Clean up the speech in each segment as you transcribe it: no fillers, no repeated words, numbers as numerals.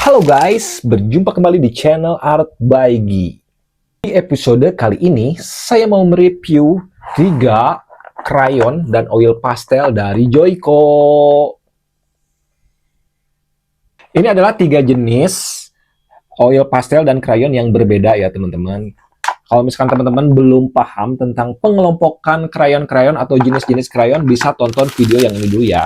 Halo guys, berjumpa kembali di channel Art by Gi. Di episode kali ini, saya mau mereview 3 krayon dan oil pastel dari Joico. Ini adalah 3 jenis oil pastel dan krayon yang berbeda ya teman-teman. Kalau misalkan teman-teman belum paham tentang pengelompokan krayon-krayon atau jenis-jenis krayon, bisa tonton video yang ini dulu ya.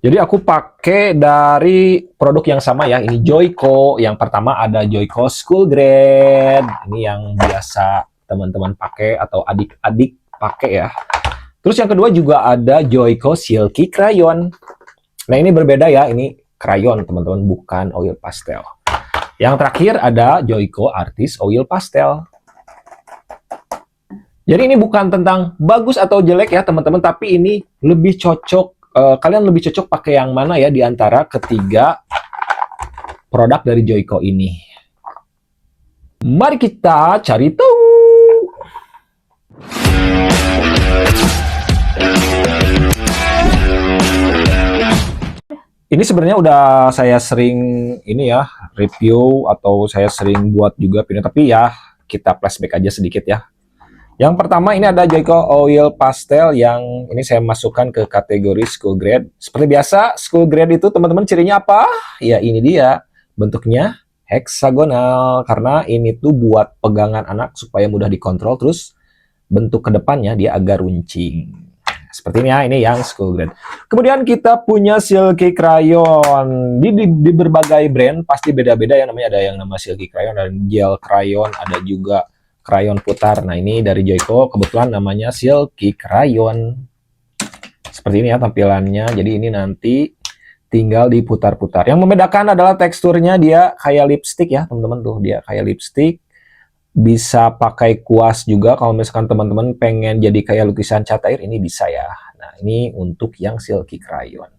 Jadi aku pakai dari produk yang sama ya. Ini Joico. Yang pertama ada Joico School Grade. Ini yang biasa teman-teman pakai atau adik-adik pakai ya. Terus yang kedua juga ada Joico Silky Crayon. Nah ini berbeda ya. Ini crayon teman-teman, bukan oil pastel. Yang terakhir ada Joico Artist Oil Pastel. Jadi ini bukan tentang bagus atau jelek ya teman-teman, tapi ini lebih cocok. Kalian lebih cocok pakai yang mana ya di antara ketiga produk dari Joico ini? Mari kita cari tahu. Ini sebenarnya udah saya sering ini ya review atau saya sering buat juga video, tapi ya kita flashback aja sedikit ya. Yang pertama ini ada Joico Oil Pastel yang ini saya masukkan ke kategori school grade. Seperti biasa, school grade itu teman-teman cirinya apa? Ya ini dia, bentuknya heksagonal karena ini tuh buat pegangan anak supaya mudah dikontrol, terus bentuk kedepannya dia agak runcing. Seperti ini ya, ini yang school grade. Kemudian kita punya Silky Crayon. Di berbagai brand pasti beda-beda ya, namanya ada yang nama Silky Crayon, ada gel crayon, ada juga krayon putar. Nah ini dari Joico kebetulan namanya Silky Crayon. Seperti ini ya tampilannya. Jadi ini nanti tinggal diputar-putar. Yang membedakan adalah teksturnya, dia kayak lipstick ya teman-teman tuh. Dia kayak lipstick. Bisa pakai kuas juga kalau misalkan teman-teman pengen jadi kayak lukisan cat air, ini bisa ya. Nah ini untuk yang Silky Crayon.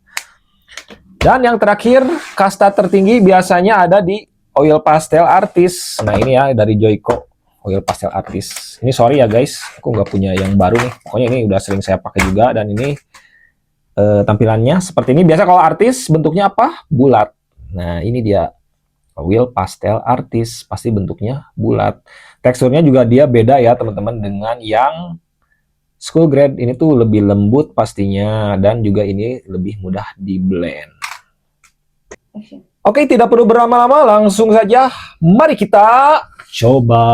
Dan yang terakhir, kasta tertinggi biasanya ada di Oil Pastel Artist. Nah ini ya dari Joico Oil Pastel Artist. Ini sorry ya guys, aku nggak punya yang baru nih. Pokoknya ini udah sering saya pakai juga, dan ini tampilannya seperti ini. Biasa kalau artis bentuknya apa? Bulat. Nah ini dia Oil Pastel Artist, pasti bentuknya bulat. Teksturnya juga dia beda ya teman-teman dengan yang School Grade. Ini tuh lebih lembut pastinya, dan juga ini lebih mudah di blend. Oke, tidak perlu berlama-lama, langsung saja mari kita coba.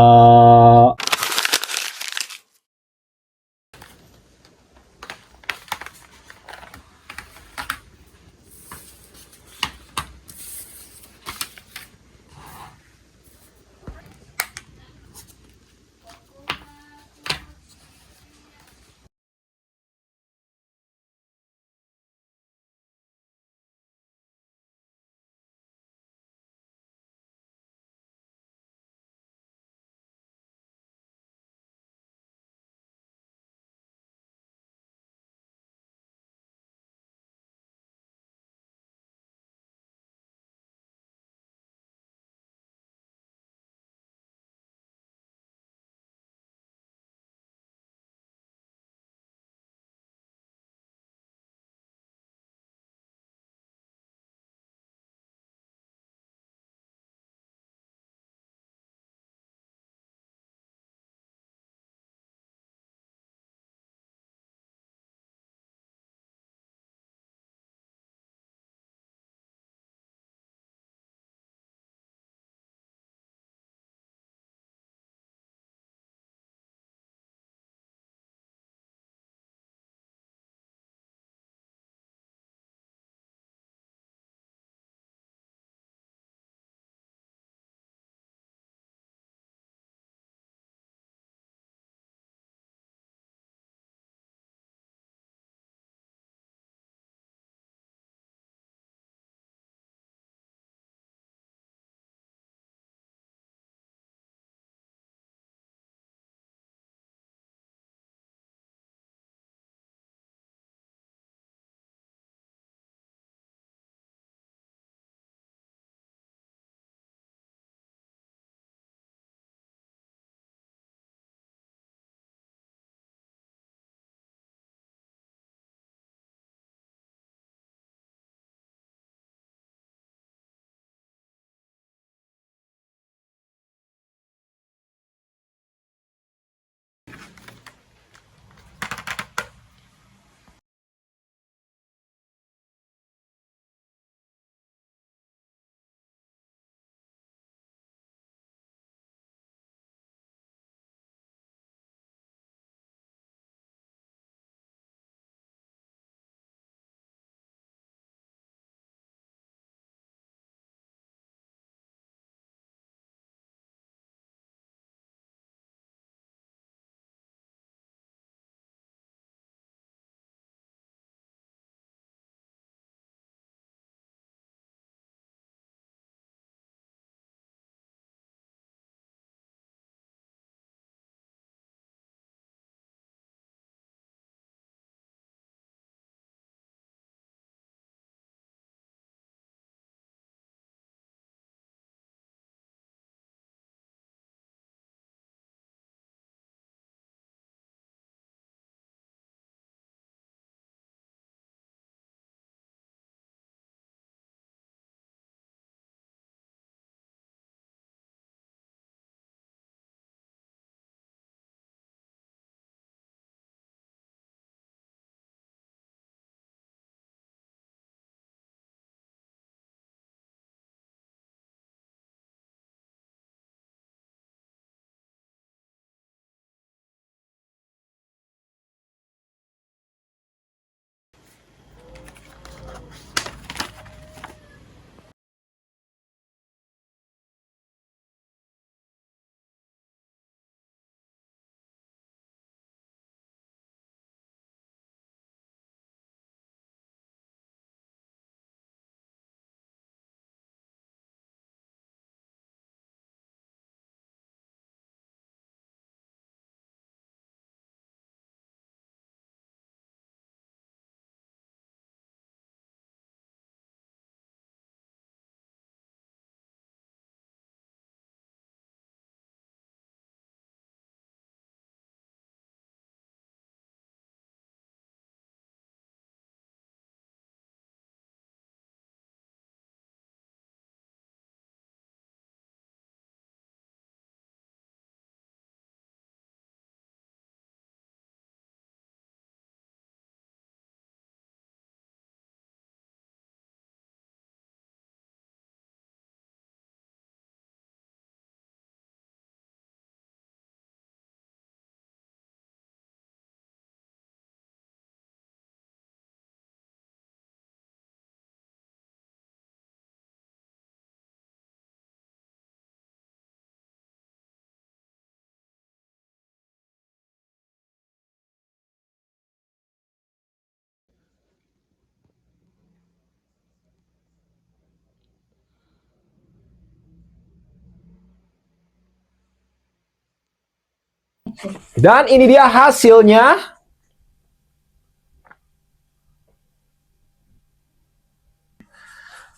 Dan ini dia hasilnya.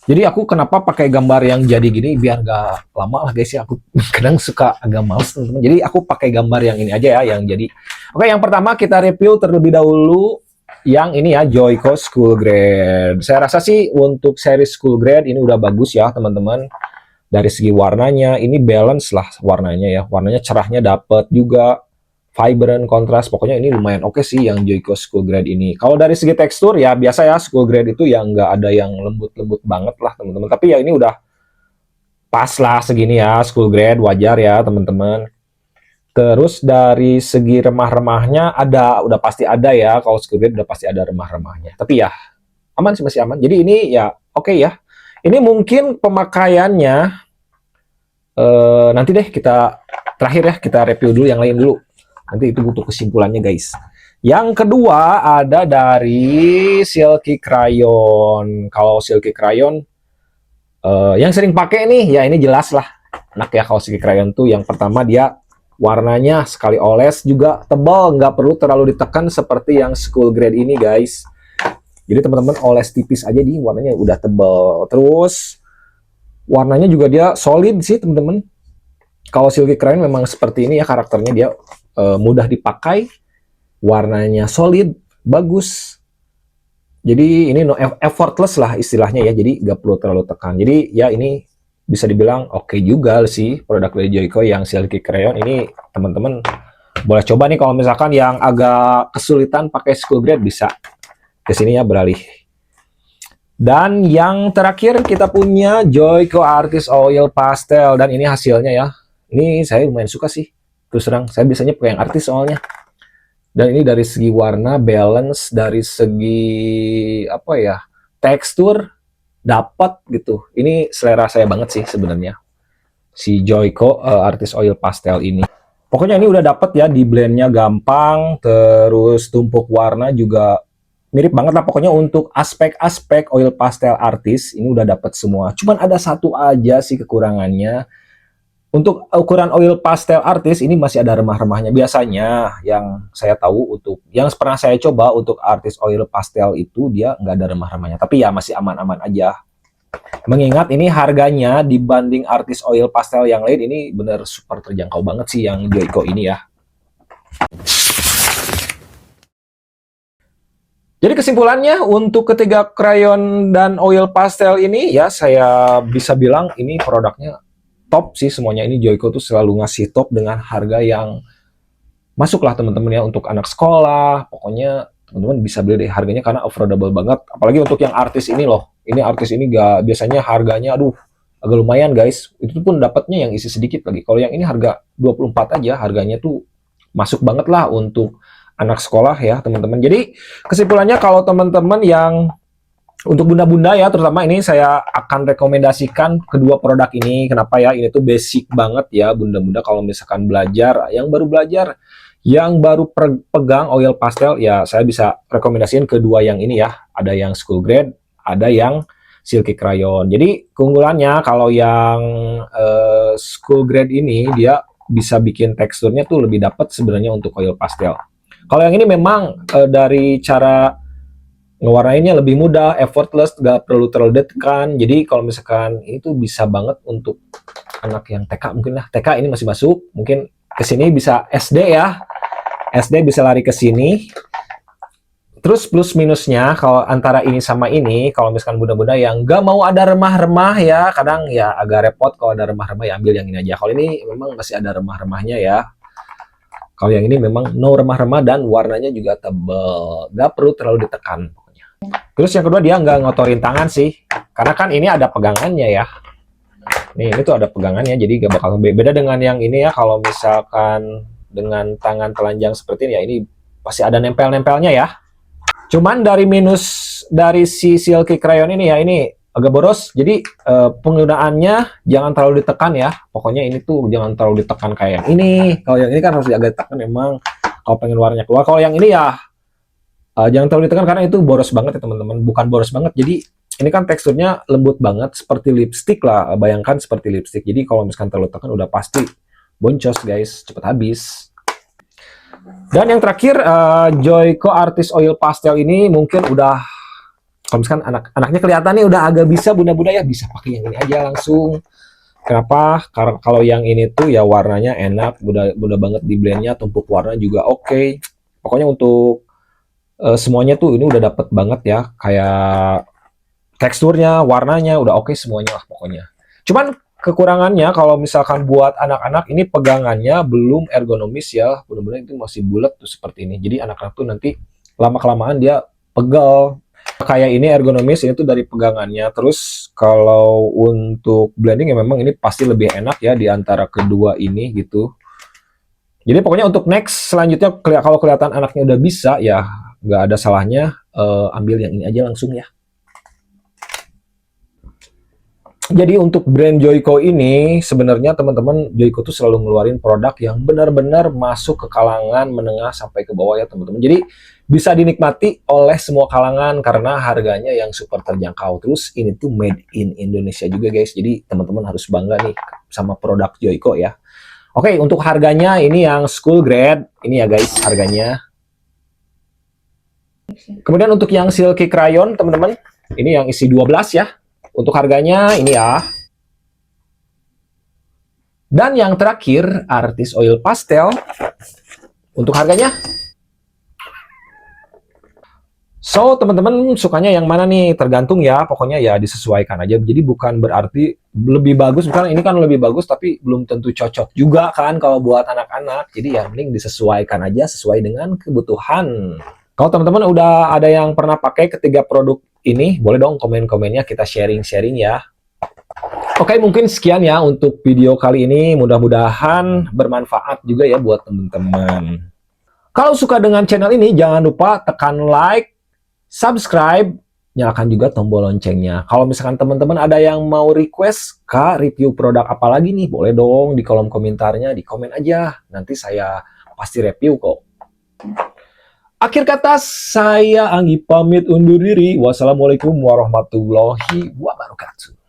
Jadi aku kenapa pakai gambar yang jadi gini biar gak lama lah guys ya. Aku kadang suka agak males teman-teman. Jadi aku pakai gambar yang ini aja ya yang jadi. Oke, yang pertama kita review terlebih dahulu yang ini ya, Joico School Grade. Saya rasa sih untuk seri School Grade ini udah bagus ya teman-teman. Dari segi warnanya ini balance lah warnanya ya. Warnanya cerahnya dapat juga, vibrant, kontras, pokoknya ini lumayan oke sih yang Joico School Grade ini. Kalau dari segi tekstur ya biasa ya, School Grade itu yang nggak ada yang lembut-lembut banget lah teman-teman. Tapi ya ini udah pas lah segini ya, School Grade wajar ya teman-teman. Terus dari segi remah-remahnya udah pasti ada ya. Kalau School Grade udah pasti ada remah-remahnya. Tapi ya aman sih, masih aman. Jadi ini ya oke ya. Ini mungkin pemakaiannya nanti deh kita terakhir ya, kita review dulu yang lain dulu. Nanti itu butuh kesimpulannya guys. Yang kedua ada dari Silky Crayon. Kalau Silky Crayon yang sering pakai nih ya ini jelas lah. Enak ya kalau Silky Crayon tuh yang pertama dia warnanya sekali oles juga tebal, nggak perlu terlalu ditekan seperti yang School Grade ini guys. Jadi teman-teman oles tipis aja di warnanya udah tebal. Terus warnanya juga dia solid sih teman-teman. Kalau Silky Crayon memang seperti ini ya karakternya, dia mudah dipakai, warnanya solid, bagus. Jadi ini no effortless lah istilahnya ya, jadi nggak perlu terlalu tekan. Jadi ya ini bisa dibilang oke juga sih produk dari Joico yang Silky Crayon ini. Teman-teman boleh coba nih kalau misalkan yang agak kesulitan pakai School Grade bisa ke sini ya beralih. Dan yang terakhir kita punya Joico Artist Oil Pastel, dan ini hasilnya ya. Ini saya lumayan suka sih. Terus terang saya biasanya pakai yang artis soalnya. Dan ini dari segi warna, balance, dari segi apa ya, tekstur dapat gitu. Ini selera saya banget sih sebenarnya. Si Joico Artist Oil Pastel ini. Pokoknya ini udah dapat ya, di blendnya gampang, terus tumpuk warna juga mirip banget lah. Pokoknya untuk aspek-aspek oil pastel artis ini udah dapat semua. Cuman ada satu aja sih kekurangannya. Untuk ukuran oil pastel artis ini masih ada remah-remahnya. Biasanya yang saya tahu untuk yang pernah saya coba untuk artis oil pastel itu dia nggak ada remah-remahnya. Tapi ya masih aman-aman aja. Mengingat ini harganya dibanding artis oil pastel yang lain ini bener super terjangkau banget sih yang Joico ini ya. Jadi kesimpulannya untuk ketiga crayon dan oil pastel ini ya saya bisa bilang ini produknya top sih semuanya. Ini Joico tuh selalu ngasih top dengan harga yang masuk lah teman-teman ya untuk anak sekolah. Pokoknya teman-teman bisa beli deh harganya karena affordable banget. Apalagi untuk yang artis ini loh. Ini artis ini gak biasanya harganya aduh agak lumayan guys. Itu pun dapatnya yang isi sedikit lagi. Kalau yang ini harga 24 aja harganya tuh masuk banget lah untuk anak sekolah ya teman-teman. Jadi kesimpulannya kalau teman-teman yang untuk bunda-bunda ya terutama ini saya akan rekomendasikan kedua produk ini. Kenapa ya? Ini tuh basic banget ya bunda-bunda kalau misalkan belajar, yang baru belajar, yang baru pegang oil pastel ya saya bisa rekomendasiin kedua yang ini ya. Ada yang School Grade, ada yang Silky Crayon. Jadi keunggulannya kalau yang School Grade ini dia bisa bikin teksturnya tuh lebih dapat sebenarnya untuk oil pastel. Kalau yang ini memang dari cara ngewarnainnya lebih mudah, effortless, gak perlu terlalu ditekan. Jadi kalau misalkan itu bisa banget untuk anak yang TK mungkin lah. TK ini masih masuk, mungkin ke sini bisa SD ya. SD bisa lari ke sini. Terus plus minusnya kalau antara ini sama ini, kalau misalkan bunda-bunda yang gak mau ada remah-remah ya, kadang ya agak repot kalau ada remah-remah ya ambil yang ini aja. Kalau ini memang masih ada remah-remahnya ya. Kalau yang ini memang no remah-remah dan warnanya juga tebal, nggak perlu terlalu ditekan pokoknya. Terus yang kedua dia nggak ngotorin tangan sih, karena kan ini ada pegangannya ya. Nih ini tuh ada pegangannya, jadi nggak bakal beda dengan yang ini ya. Kalau misalkan dengan tangan telanjang seperti ini ya, ini pasti ada nempel-nempelnya ya. Cuman dari minus dari si Silky Crayon ini ya, ini agak boros. Jadi penggunaannya jangan terlalu ditekan ya. Pokoknya ini tuh jangan terlalu ditekan kayak yang ini. Kalau yang ini kan harus agak ditekan memang kalau pengen warnanya keluar. Kalau yang ini ya jangan terlalu ditekan karena itu boros banget ya teman-teman. Bukan boros banget. Jadi ini kan teksturnya lembut banget seperti lipstick lah. Bayangkan seperti lipstick. Jadi kalau misalkan terlalu tekan udah pasti boncos guys, cepet habis. Dan yang terakhir, Joico Artist Oil Pastel ini mungkin udah, kalau misalkan anak-anaknya kelihatan nih udah agak bisa bunda-bunda ya, bisa pakai yang ini aja langsung. Kenapa? Karena kalau yang ini tuh ya warnanya enak, mudah banget di blendnya, tumpuk warna juga oke. Pokoknya untuk semuanya tuh ini udah dapet banget ya, kayak teksturnya, warnanya udah oke semuanya lah pokoknya. Cuman kekurangannya kalau misalkan buat anak-anak ini pegangannya belum ergonomis ya, benar-benar itu masih bulat tuh seperti ini. Jadi anak-anak tuh nanti lama-kelamaan dia pegal. Kayak ini ergonomis ini tuh dari pegangannya. Terus kalau untuk blending ya memang ini pasti lebih enak ya di antara kedua ini gitu. Jadi pokoknya untuk next selanjutnya kalau kelihatan anaknya udah bisa ya nggak ada salahnya ambil yang ini aja langsung ya. Jadi untuk brand Joico ini sebenarnya teman-teman, Joico tuh selalu ngeluarin produk yang benar-benar masuk ke kalangan menengah sampai ke bawah ya teman-teman. Jadi bisa dinikmati oleh semua kalangan karena harganya yang super terjangkau. Terus ini tuh made in Indonesia juga guys. Jadi teman-teman harus bangga nih sama produk Joico ya. Oke, untuk harganya ini yang school grade ini ya guys harganya. Kemudian untuk yang silky crayon teman-teman, ini yang isi 12 ya. Untuk harganya ini ya. Dan yang terakhir, Artist Oil Pastel. Untuk harganya. So, teman-teman sukanya yang mana nih? Tergantung ya, pokoknya ya disesuaikan aja. Jadi bukan berarti lebih bagus, misalnya ini kan lebih bagus, tapi belum tentu cocok juga kan kalau buat anak-anak. Jadi ya mending disesuaikan aja sesuai dengan kebutuhan. Kalau teman-teman udah ada yang pernah pakai ketiga produk ini, boleh dong komen-komennya kita sharing-sharing ya. Oke, mungkin sekian ya untuk video kali ini. Mudah-mudahan bermanfaat juga ya buat teman-teman. Kalau suka dengan channel ini, jangan lupa tekan like, subscribe, nyalakan juga tombol loncengnya. Kalau misalkan teman-teman ada yang mau request, Kak, review produk apa lagi nih? Boleh dong di kolom komentarnya, di komen aja. Nanti saya pasti review kok. Akhir kata, saya Anggi pamit undur diri. Wassalamualaikum warahmatullahi wabarakatuh.